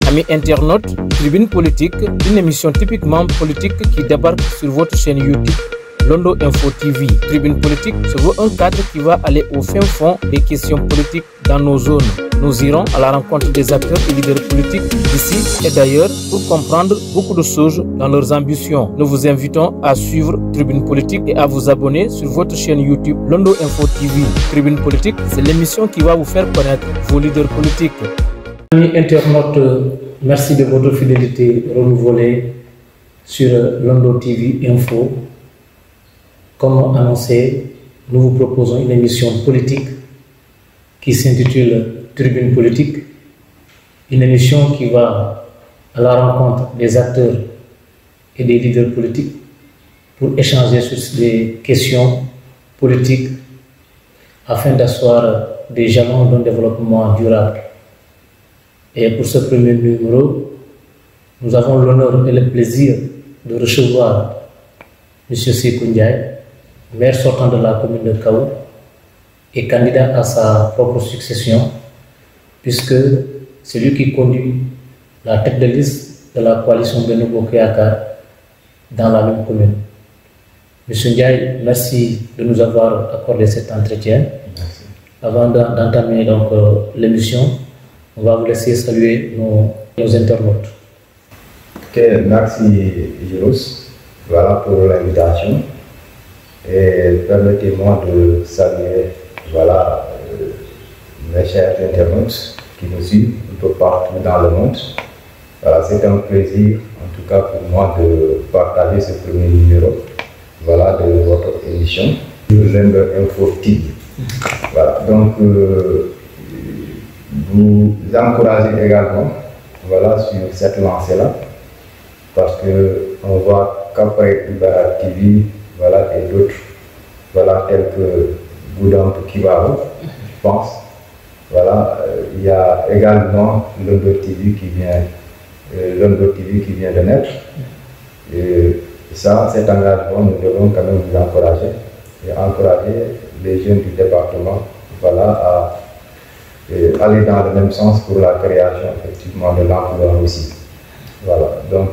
Amis internautes, Tribune Politique, une émission typiquement politique qui débarque sur votre chaîne YouTube Londo Info TV. Tribune Politique se veut un cadre qui va aller au fin fond des questions politiques dans nos zones. Nous irons à la rencontre des acteurs et leaders politiques d'ici et d'ailleurs pour comprendre beaucoup de choses dans leurs ambitions. Nous vous invitons à suivre Tribune Politique et à vous abonner sur votre chaîne YouTube Londo Info TV. Tribune Politique, c'est l'émission qui va vous faire connaître vos leaders politiques. Amis internautes, merci de votre fidélité renouvelée sur Londo TV Info. Comme annoncé, nous vous proposons une émission politique qui s'intitule Tribune Politique, une émission qui va à la rencontre des acteurs et des leaders politiques pour échanger sur des questions politiques afin d'asseoir des jalons d'un développement durable. Et pour ce premier numéro, nous avons l'honneur et le plaisir de recevoir M. Sékou Ndiaye, maire sortant de la commune de Kaou et candidat à sa propre succession, puisque c'est lui qui conduit la tête de liste de la coalition Benno Bokk Yakaar dans la même commune. Monsieur Ndiaye, merci de nous avoir accordé cet entretien. Merci. Avant d'entamer donc l'émission, on va vous laisser saluer nos internautes. Ok, merci Giros, voilà pour l'invitation. Et permettez-moi de saluer mes chers internautes qui nous suivent un peu partout dans le monde. Voilà, c'est un plaisir en tout cas pour moi de partager ce premier numéro de votre émission Londo Info TV. Voilà, donc vous encouragez également sur cette lancée-là parce qu'on voit qu'après Ibarat TV et d'autres, tels que Goudamp Kibaro, je pense. Il y a également Londo TV qui vient de naître. Et ça, cet engagement, nous devons quand même vous encourager et encourager les jeunes du département à aller dans le même sens pour la création effectivement de l'emploi aussi. Voilà, donc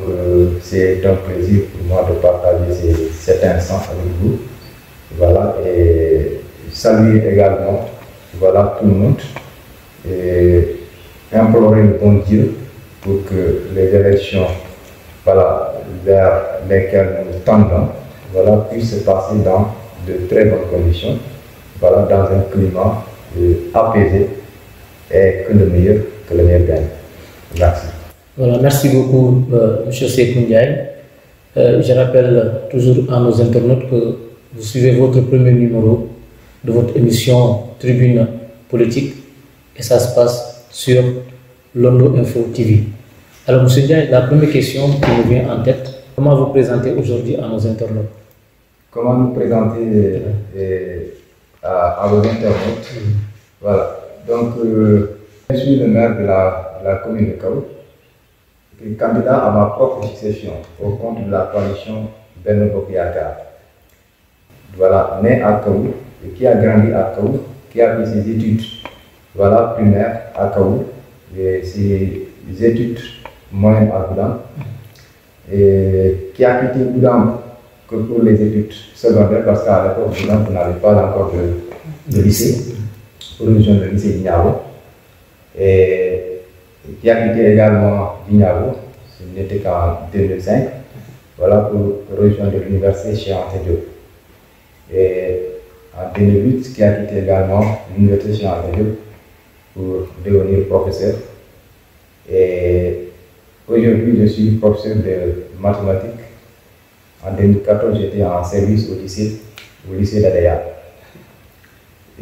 c'est un plaisir pour moi de partager cet instant avec vous. Voilà, et saluer également tout le monde et implorer le bon Dieu pour que les élections vers lesquelles nous tendons puissent se passer dans de très bonnes conditions, dans un climat apaisé et que le meilleur gagne. Merci. Voilà, merci beaucoup, M. Sékou Ndiaye. Je rappelle toujours à nos internautes que vous suivez votre premier numéro de votre émission Tribune Politique et ça se passe sur Londo Info TV. Alors, M. Ndiaye, la première question qui nous vient en tête, comment vous présentez aujourd'hui à nos internautes? Comment nous présenter à vos internautes? Voilà, donc je suis le maire de la commune de Kaou, candidat à ma propre succession au compte de la coalition Benno Bokk Yakaar. Né à Kaou et qui a grandi à Kaou, qui a fait ses études primaires à Kaou et ses études moyennes à Goudamp et qui a quitté Goudamp que pour les études secondaires parce qu'à l'époque Goudamp n'avait pas encore de lycée pour rejoindre le lycée Djignabo et qui a quitté également Djignabo, ce n'était qu'en 2005, pour rejoindre l'université Cheikh Anta Diop. Et en 2008, qui a quitté également l'université Cheikh Anta Diop pour devenir professeur. Et aujourd'hui, je suis professeur de mathématiques. En 2014, j'étais en service au lycée d'Adéa.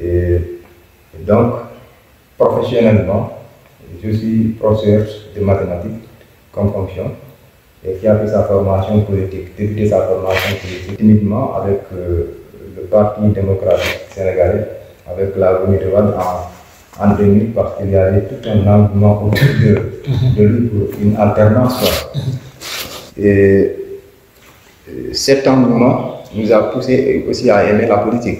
Et donc, professionnellement, je suis professeur de mathématiques comme fonction et qui a fait sa formation politique, débuté sa formation politique timidement avec le Parti démocratique sénégalais, avec la venue de Wade en 2000 parce qu'il y avait tout un engouement autour de lui pour une alternance. Et cet engouement nous a poussé aussi à aimer la politique.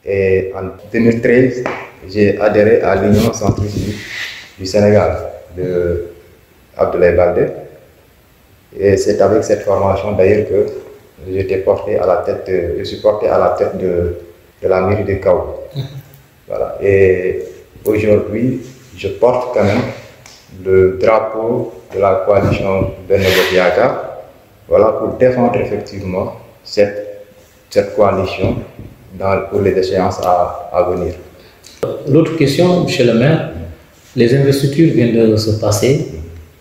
Et en 2013, j'ai adhéré à l'Union centriste du Sénégal, Abdoulaye Baldé. Et c'est avec cette formation d'ailleurs que je suis porté à la tête de la mairie de Kao. Voilà. Et aujourd'hui, je porte quand même le drapeau de la coalition Benno Bokk Yakaar, voilà, pour défendre effectivement cette coalition pour les échéances à venir. L'autre question, monsieur le maire, les investitures viennent de se passer.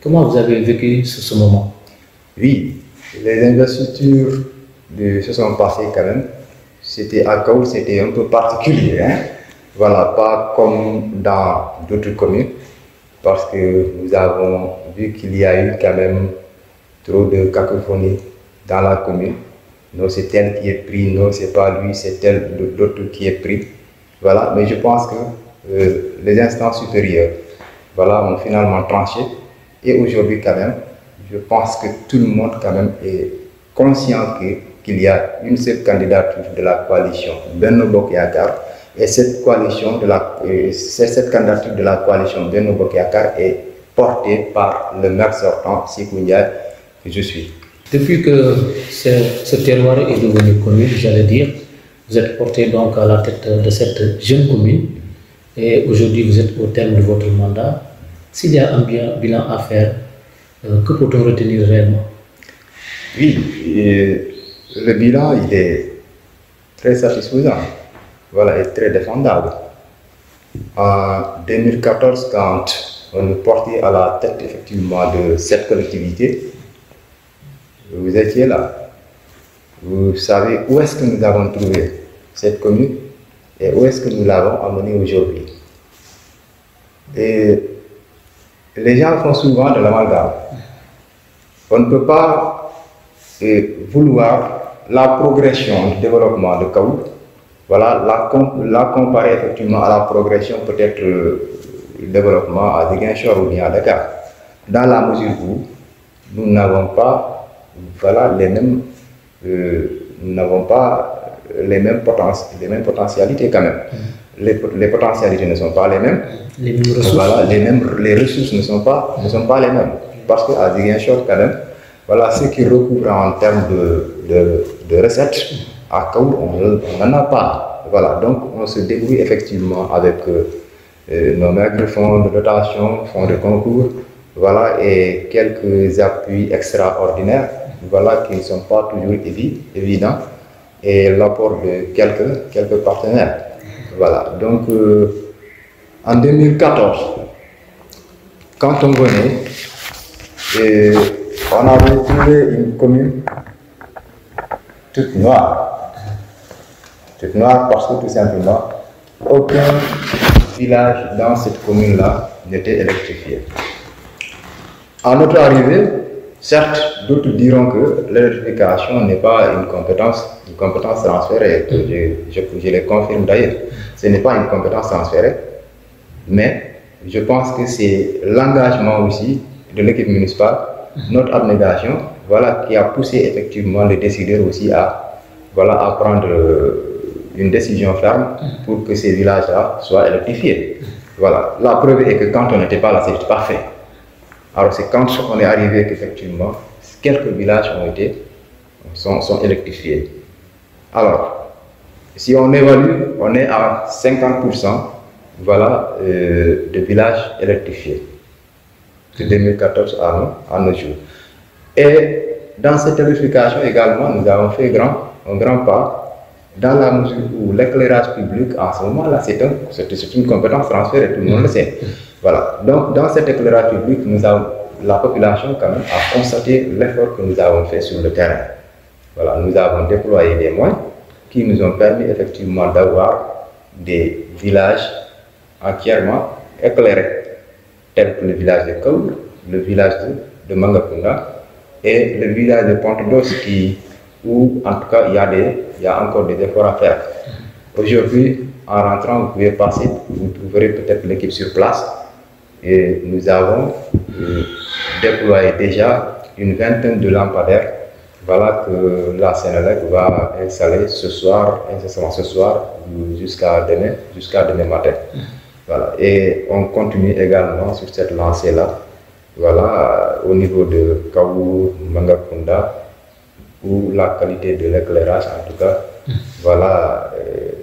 Comment vous avez vécu ce moment? Oui, les investitures se sont passées quand même. C'était à Kaoul, c'était un peu particulier, hein? Voilà, pas comme dans d'autres communes, parce que nous avons vu qu'il y a eu quand même trop de cacophonie dans la commune. Non, c'est tel qui est pris, non, c'est pas lui, c'est tel l'autre qui est pris. Voilà, mais je pense que les instances supérieures, voilà, ont finalement tranché. Et aujourd'hui, quand même, je pense que tout le monde, quand même, est conscient qu'il y a une seule candidature de la coalition Benno Bokk Yakaar. Et cette candidature de la coalition Benno Bokk Yakaar est portée par le maire sortant, Sékou Ndiaye, que je suis. Depuis que ce terroir est devenu connu, j'allais dire, vous êtes porté donc à la tête de cette jeune commune et aujourd'hui vous êtes au terme de votre mandat. S'il y a un bilan à faire, que peut-on retenir réellement? Oui, le bilan il est très satisfaisant, voilà, et très défendable. En 2014, quand on est porté à la tête effectivement de cette collectivité, vous étiez là. Vous savez où est-ce que nous avons trouvé cette commune et où est-ce que nous l'avons amenée aujourd'hui. Et les gens font souvent de l'amalgame. On ne peut pas vouloir la progression du développement de Kaoul, voilà, la comparer effectivement à la progression peut-être du développement à Ziguinchor ou bien à Dakar, dans la mesure où nous n'avons pas, voilà, les mêmes potentialités quand même. Les potentialités ne sont pas les mêmes. Les ressources. Voilà, les ressources ne sont pas les mêmes. Parce qu'à Ziguinchor, quand même, voilà, ce qui recouvre en termes de recettes, à Kaoul, on n'en a pas. Voilà, donc on se débrouille effectivement avec nos maigres fonds de dotation, fonds de concours, voilà, et quelques appuis extraordinaires, voilà, qui ne sont pas toujours évidents, et l'apport de quelques partenaires. Voilà, donc en 2014, quand on venait, on avait trouvé une commune toute noire parce que tout simplement, aucun village dans cette commune-là n'était électrifié. À notre arrivée, certes, d'autres diront que l'électrification n'est pas une compétence transférée, je les confirme d'ailleurs. Ce n'est pas une compétence transférée, mais je pense que c'est l'engagement aussi de l'équipe municipale, notre abnégation, voilà, qui a poussé effectivement les décideurs aussi à prendre une décision ferme pour que ces villages-là soient électrifiés. Voilà. La preuve est que quand on n'était pas là, c'était parfait. Alors c'est quand on est arrivé qu'effectivement, quelques villages sont électrifiés. Alors, si on évalue, on est à 50%, voilà, de villages électrifiés, de 2014 à nos jours. Et dans cette électrification également, nous avons fait un grand pas, dans la mesure où l'éclairage public en ce moment-là, c'est une compétence transférée, tout le monde le sait. Voilà. Donc, dans cet éclairage public, la population quand même a constaté l'effort que nous avons fait sur le terrain. Voilà. Nous avons déployé des moyens qui nous ont permis effectivement d'avoir des villages entièrement éclairés, tels que le village de Kaoul, le village de Mangapunda et le village de Pointe-d'Os où en tout cas il y a encore des efforts à faire. Aujourd'hui, en rentrant, vous pouvez passer, vous trouverez peut-être l'équipe sur place et nous avons déployé déjà une vingtaine de lampadaires, voilà, que la Sénélec va installer ce soir jusqu'à demain matin. Voilà. Et on continue également sur cette lancée-là, voilà, au niveau de Kaou, Mangakunda, où la qualité de l'éclairage, en tout cas, voilà,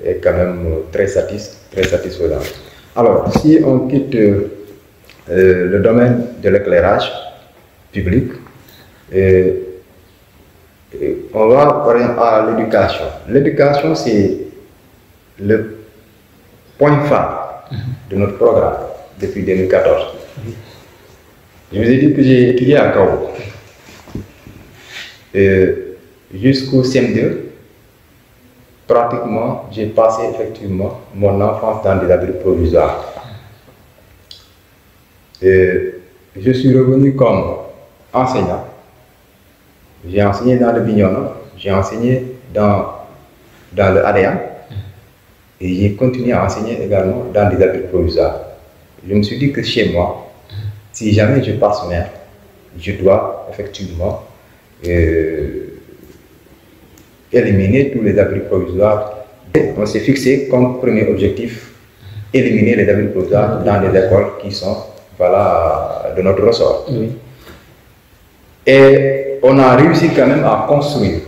est quand même très satisfaisante. Alors, si on quitte le domaine de l'éclairage public, on va par exemple à l'éducation. L'éducation, c'est le point phare de notre programme depuis 2014. Je vous ai dit que j'ai étudié à Kao. Jusqu'au CM2, pratiquement, j'ai passé effectivement mon enfance dans des abris provisoires. Je suis revenu comme enseignant. J'ai enseigné dans le Bignona, j'ai enseigné dans le ADA et j'ai continué à enseigner également dans des abris provisoires. Je me suis dit que chez moi, si jamais je passe maire, je dois effectivement éliminer tous les abris provisoires. On s'est fixé comme premier objectif éliminer les abris provisoires dans les écoles qui sont voilà, de notre ressort. Oui. Et on a réussi quand même à construire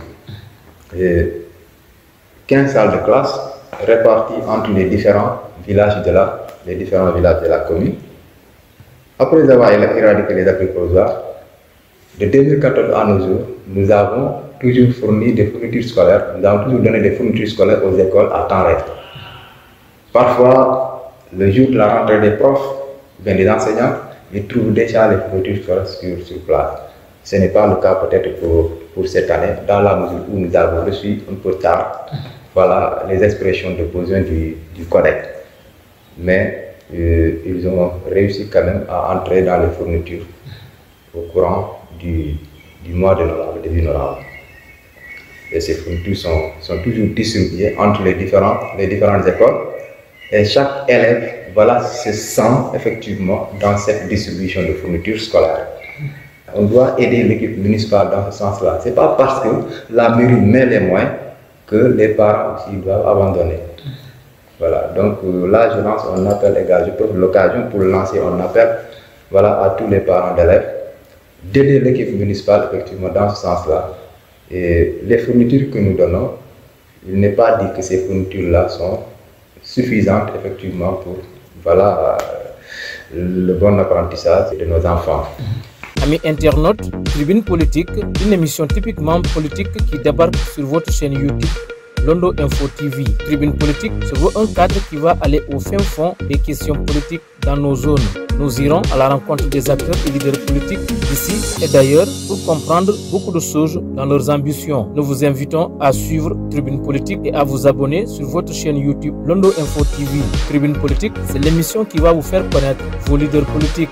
15 salles de classe réparties entre les différents villages de la commune. Après avoir éradiqué les abris provisoires, de 2014 à nos jours, nous avons toujours fourni des fournitures scolaires, nous avons toujours donné des fournitures scolaires aux écoles à temps réel. Parfois, le jour de la rentrée des profs, bien des enseignants, ils trouvent déjà les fournitures scolaires sur place. Ce n'est pas le cas peut-être pour cette année, dans la mesure où nous avons reçu un peu tard voilà, les expressions de besoin du CODEC. Mais ils ont réussi quand même à entrer dans les fournitures au courant du mois de novembre, début novembre. Et ces fournitures sont toujours distribuées entre les différentes écoles. Et chaque élève voilà, se sent effectivement dans cette distribution de fournitures scolaires. On doit aider l'équipe municipale dans ce sens-là. Ce n'est pas parce que la mairie met les moyens que les parents aussi doivent abandonner. Voilà, donc là je lance un appel égal, je profite de l'occasion pour lancer un appel voilà, à tous les parents d'élèves d'aider l'équipe municipale effectivement dans ce sens-là. Et les fournitures que nous donnons, il n'est pas dit que ces fournitures-là sont suffisantes effectivement pour voilà, le bon apprentissage de nos enfants. Amis internautes, Tribune Politique, une émission typiquement politique qui débarque sur votre chaîne YouTube Londo Info TV. Tribune Politique, c'est un cadre qui va aller au fin fond des questions politiques dans nos zones. Nous irons à la rencontre des acteurs et leaders politiques d'ici et d'ailleurs pour comprendre beaucoup de choses dans leurs ambitions. Nous vous invitons à suivre Tribune Politique et à vous abonner sur votre chaîne YouTube Londo Info TV. Tribune Politique, c'est l'émission qui va vous faire connaître vos leaders politiques.